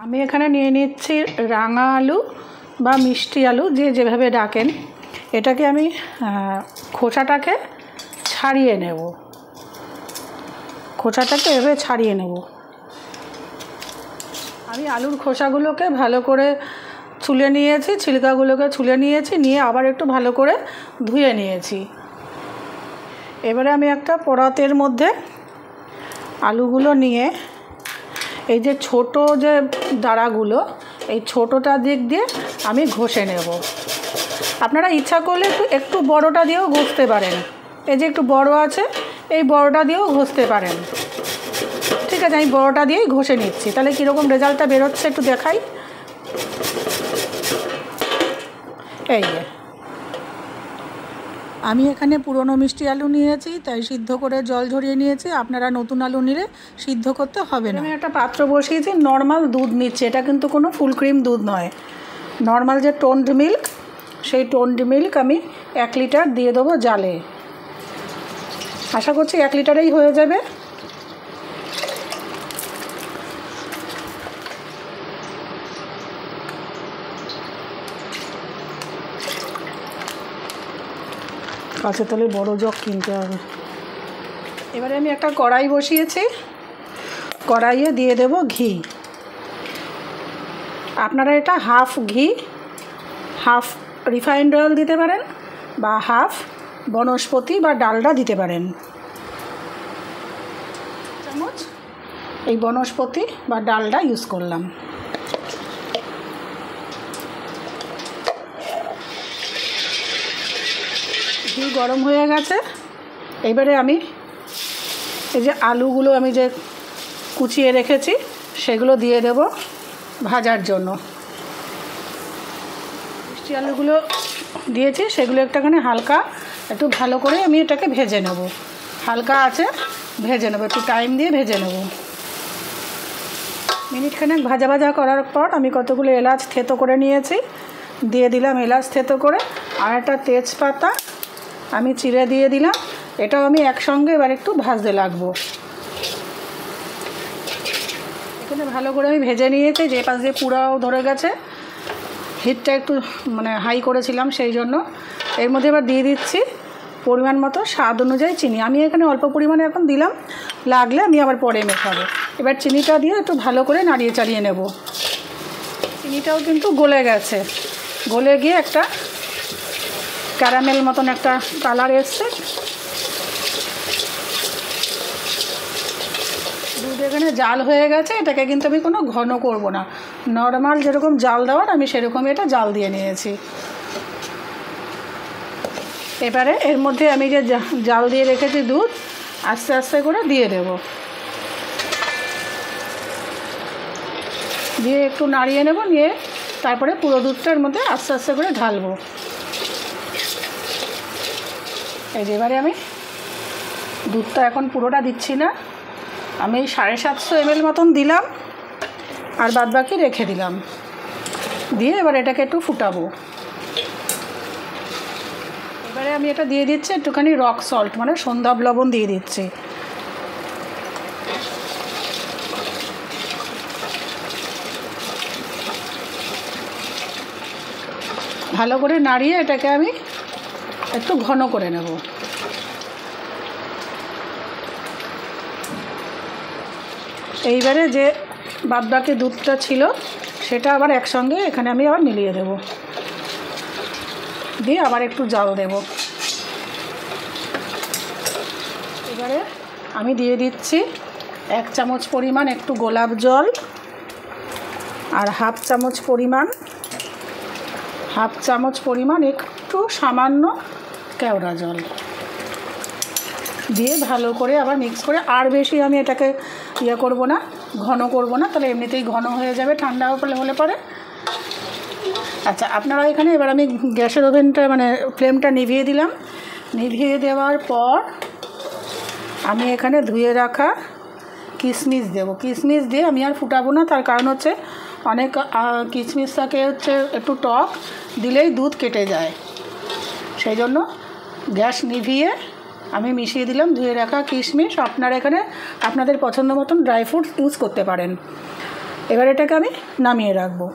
আমি এখানে নিয়ে নিচ্ছি রাঙা আলু বা মিষ্টি আলু, যে যেভাবে ডাকেন। এটাকে আমি খোসাটাকে ছাড়িয়ে নেব, খোসাটাকে এভাবে ছাড়িয়ে নেব। আমি আলুর খোসাগুলোকে ভালো করে ছুলে নিয়েছি, ছিলকাগুলোকে ছুলে নিয়েছি, নিয়ে আবার একটু ভালো করে ধুয়ে নিয়েছি। এবারে আমি একটা পরাতের মধ্যে আলুগুলো নিয়ে এই যে ছোট যে দাঁড়াগুলো, এই ছোটোটা দিক দিয়ে আমি ঘষে নেব। আপনারা ইচ্ছা করলে একটু বড়টা দিয়েও ঘষতে পারেন। এই যে একটু বড় আছে, এই বড়টা দিয়েও ঘষতে পারেন। ঠিক আছে, আমি বড়টা দিয়েই ঘষে নিচ্ছি। তাহলে কীরকম রেজাল্টটা বেরোচ্ছে একটু দেখাই। এই যে আমি এখানে পুরনো মিষ্টি আলু নিয়েছি, তাই সিদ্ধ করে জল ঝরিয়ে নিয়েছি। আপনারা নতুন আলু নিলে সিদ্ধ করতে হবে না। আমি একটা পাত্র বসিয়েছি, নর্মাল দুধ নিচ্ছি। এটা কিন্তু কোনো ফুল ক্রিম দুধ নয়, নর্মাল যে টোন্ড মিল্ক, সেই টোন্ড মিল্ক আমি 1 লিটার দিয়ে দেবো জালে। আশা করছি 1 লিটারেই হয়ে যাবে। কাছে তাহলে বড় জগ কিনতে হবে। এবারে আমি একটা কড়াই বসিয়েছি, কড়াইয়ে দিয়ে দেব ঘি। আপনারা এটা হাফ ঘি, হাফ রিফাইন্ড অয়েল দিতে পারেন, বা হাফ বনস্পতি বা ডালডা দিতে পারেন। চামচ এই বনস্পতি বা ডালডা ইউজ করলাম। ঘি গরম হয়ে গেছে। এবারে আমি এই যে আলুগুলো আমি যে কুচিয়ে রেখেছি সেগুলো দিয়ে দেব ভাজার জন্য। মিষ্টি আলুগুলো দিয়েছি, সেগুলো একটুখানি হালকা একটু ভালো করে আমি এটাকে ভেজে নেব। হালকা আছে ভেজে নেব, একটু টাইম দিয়ে ভেজে নেব। মিনিটখানেক ভাজা ভাজা করার পর আমি কতগুলো এলাচ থেতো করে নিয়েছি, দিয়ে দিলাম এলাচ থেতো করে। আর একটা তেজপাতা আমি চিড়ে দিয়ে দিলাম। এটাও আমি একসঙ্গে এবার একটু ভাজতে লাগবো। এখানে ভালো করে আমি ভেজে নিয়েছি, যে পাশ দিয়ে পুরাও ধরে গেছে। হিটটা একটু হাই করেছিলাম সেই জন্য। এর মধ্যে এবার দিয়ে দিচ্ছি পরিমাণ মতো স্বাদ অনুযায়ী চিনি। আমি এখানে অল্প পরিমাণে এখন দিলাম, লাগলে আমি আবার পরে মেশাবো। এবার চিনিটা দিয়ে একটু ভালো করে নাড়িয়ে চাড়িয়ে নেব। চিনিটাও কিন্তু গলে গেছে, গলে গিয়ে একটা ক্যারামেল মতন একটা কালার এসছে। দুধ এখানে জাল হয়ে গেছে। এটাকে কিন্তু আমি কোনো ঘন করব না, নর্মাল যেরকম জাল দেওয়ার আমি সেরকমই এটা জাল দিয়ে নিয়েছি। এবারে এর মধ্যে আমি যে জাল দিয়ে রেখেছি দুধ আস্তে আস্তে করে দিয়ে দেব, দিয়ে একটু নাড়িয়ে নেব। নিয়ে তারপরে পুরো দুধটার মধ্যে আস্তে আস্তে করে ঢালবো। এই যে এবারে আমি দুধটা এখন পুরোটা দিচ্ছি না, আমি 750 ml মতন দিলাম, আর বাদবাকি রেখে দিলাম। দিয়ে এবার এটাকে একটু ফুটাবো। এবারে আমি এটা দিয়ে দিচ্ছি একটুখানি রক সল্ট, সন্ধ্যাব লবণ দিয়ে দিচ্ছি। ভালো করে নাড়িয়ে এটাকে আমি একটু ঘন করে নেব। এইবারে যে বাদবাকি দুধটা ছিল সেটা আবার একসঙ্গে এখানে আমি আবার মিলিয়ে দেব, দিয়ে আবার একটু জাল দেব। এবারে আমি দিয়ে দিচ্ছি 1 চামচ পরিমাণ একটু গোলাপ জল, আর হাফ চামচ পরিমাণ একটু সামান্য কেওড়া জল দিয়ে ভালো করে আবার মিক্স করে। আর বেশি আমি এটাকে করব না, ঘন করব না, তাহলে এমনিতেই ঘন হয়ে যাবে ঠান্ডা হলে পরে। আচ্ছা, আপনারা এখানে এবার আমি গ্যাসের ওভেনটা ফ্লেমটা নিভিয়ে দিলাম। নিভিয়ে দেওয়ার পর আমি এখানে ধুয়ে রাখা কিশমিশ দেব। কিশমিশ দিয়ে আমি আর ফুটাবো না, তার কারণ হচ্ছে অনেক কিশমিশ থাকে একটু টক, দিলেই দুধ কেটে যায়। সেই জন্য গ্যাস নিভিয়ে আমি মিশিয়ে দিলাম ধুয়ে রাখা কিশমিশ। আপনারা এখানে আপনাদের পছন্দ মতন ড্রাই ফ্রুটস ইউজ করতে পারেন। এবার এটাকে আমি নামিয়ে রাখবো।